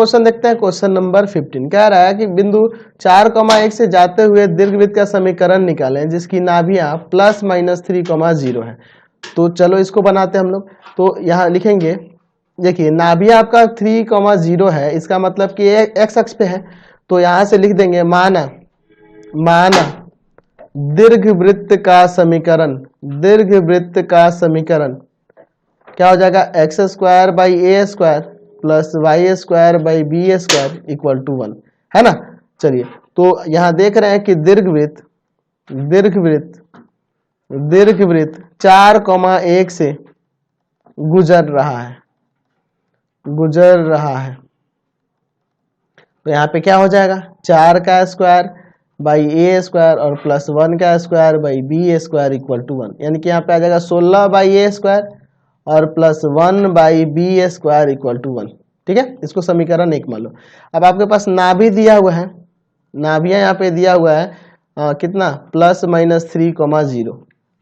Question देखते हैं, question number 15 कह रहा है कि बिंदु 4,1 से जाते हुए दीर्घवृत्त का समीकरण निकालें जिसकी नाभियां +-3,0 है। तो चलो इसको बनाते हैं हम लोग। तो यहाँ लिखेंगे, देखिए नाभिया आपका 3,0 है, इसका मतलब कि एक्स अक्ष पे है। तो यहाँ से लिख देंगे माना दीर्घवृत्त का समीकरण, दीर्घवृत्त का समीकरण क्या हो जाएगा, x² by A square plus y² by B square equal to 1, है ना। चलिए, तो यहाँ देख रहे हैं कि दीर्घवृत्त 4,1 से गुजर रहा है। तो यहाँ पे क्या हो जाएगा, 4 का स्क्वायर बाई ए स्क्वायर और प्लस 1 का square by B square equal to 1, यानी कि यहाँ पे आ जाएगा 16 बाई ए स्क्वायर और plus 1 by B square equal to 1। ठीक है, इसको समीकरण 1 मान लो। अब आपके पास नाभि दिया हुआ है, नाभिया यहाँ पे दिया हुआ है कितना, +-3,0।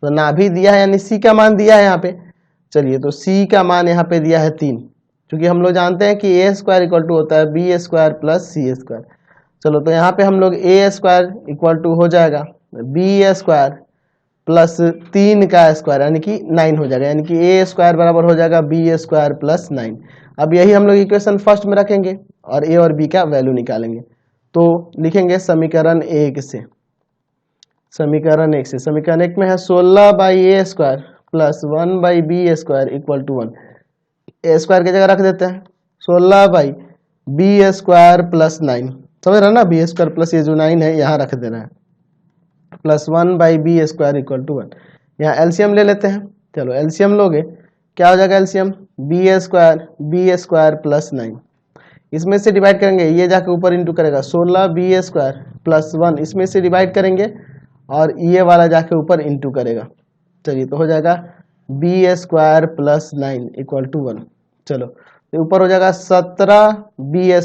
तो नाभि दिया है यानी सी का मान दिया है यहाँ पे। चलिए, तो सी का मान यहाँ पे दिया है 3, क्योंकि हम लोग जानते हैं कि ए स्क्वायर इक्वल टू होता है बी स्क्वायर प्लस सी स्क्वायर। चलो, तो यहाँ पे हम लोग ए स्क्वायर इक्वल टू हो जाएगा बी स्क्वायर प्लस 3 का स्क्वायर यानी कि 9 हो जाएगा, यानी कि ए स्क्वायर बराबर हो जाएगा बी स्क्वायर प्लस 9। अब यही हम लोग इक्वेशन फर्स्ट में रखेंगे और ए और बी का वैल्यू निकालेंगे। तो लिखेंगे समीकरण 1 से, समीकरण 1 में है 16 by A square plus 1 by B square equal to 1। A square की जगह रख देते हैं 16 बाई बी स्क्वायर प्लस 9, समझ रहे हैं ना, बी स्क्वायर प्लस ये जो 9 है यहाँ रख देना है, plus 1 by B square equal to 1। यहाँ एलसीएम ले लेते हैं। चलो, एलसीएम लोगे क्या हो जाएगा, एलसीएम बी स्क्वायर प्लस 9, इसमें से डिवाइड करेंगे, ये जाके ऊपर इंटू करेगा 16 बी स्क्वायर प्लस 1, इसमें से डिवाइड करेंगे और ये वाला जाके ऊपर इंटू करेगा। चलिए, तो हो जाएगा b square plus 9 equal to 1। चलो, तो ऊपर हो जाएगा 17 बी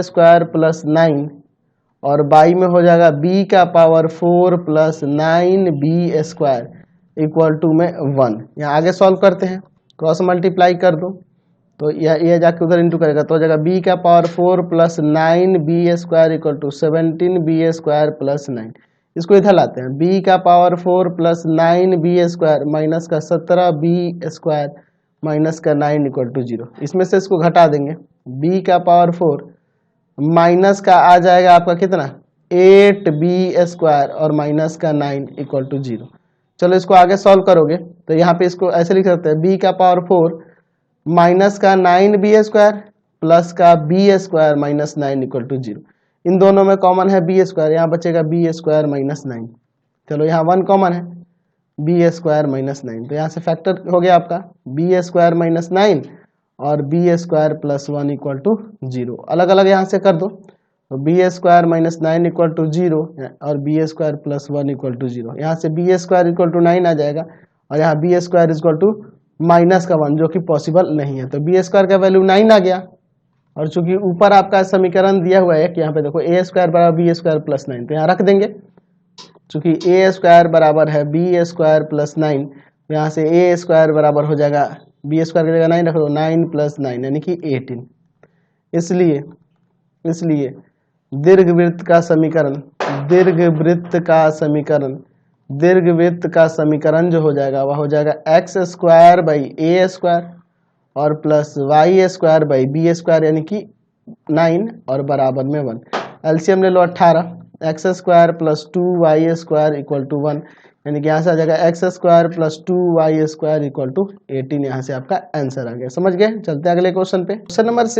स्क्वायर प्लस 9 और बाई में हो जाएगा b का power 4 plus 9 b square equal to में 1। यहाँ आगे सॉल्व करते हैं, क्रॉस मल्टीप्लाई कर दो तो यह जाके उधर इंटू करेगा, तो हो जाएगा b का power 4 plus 9 b square equal to 17 b square plus 9। इसको इधर लाते हैं, b का power 4 plus 9 b square minus का 17 बी स्क्वायर माइनस का 9 इक्वल टू 0। इसमें से इसको घटा देंगे, b का पावर 4 माइनस का आ जाएगा आपका कितना 8 बी स्क्वायर और माइनस का 9 इक्वल टू 0। चलो, इसको आगे सॉल्व करोगे तो यहाँ पे इसको ऐसे लिख सकते हैं, b का पावर 4 माइनस का 9 बी स्क्वायर प्लस का b square minus 9 equal to 0। इन दोनों में कॉमन है बी स्क्वायर, यहाँ बचेगा बी स्क्वायर माइनस 9। चलो, यहाँ 1 कॉमन है, बी स्क्वायर माइनस 9, तो यहाँ से फैक्टर हो गया आपका बी स्क्वायर माइनस 9 और b square plus 1 equal to 0। अलग अलग यहाँ से कर दो, तो b square minus 9 equal to 0 और b square plus 1 equal to 0। यहाँ से बी स्क्वायर इक्वल टू 9 आ जाएगा और यहाँ b square equal to minus का 1 जो कि पॉसिबल नहीं है। तो बी स्क्वायर का वैल्यू 9 आ गया और चूंकि ऊपर आपका समीकरण दिया हुआ है कि यहाँ पे देखो ए स्क्वायर बराबर बी स्क्वायर प्लस 9, तो यहाँ रख देंगे, चूंकि ए स्क्वायर बराबर है बी स्क्वायर प्लस 9, तो यहाँ से ए स्क्वायर बराबर हो जाएगा बी स्क्वायर की जगह 9 रख दो, 9 प्लस 9 यानी कि 18। इसलिए दीर्घवृत्त का समीकरण जो हो जाएगा वह हो जाएगा X square by A square और plus Y square by B square यानी कि 9 और बराबर में 1। एलसीएम ले लो 18, X square plus 2 Y square equal to 1, यानी कि यहाँ से आ जाएगा X square plus 2 Y square equal to 18। यहाँ से आपका आंसर आ गया, समझ गए। चलते हैं अगले क्वेश्चन पे, क्वेश्चन नंबर 6।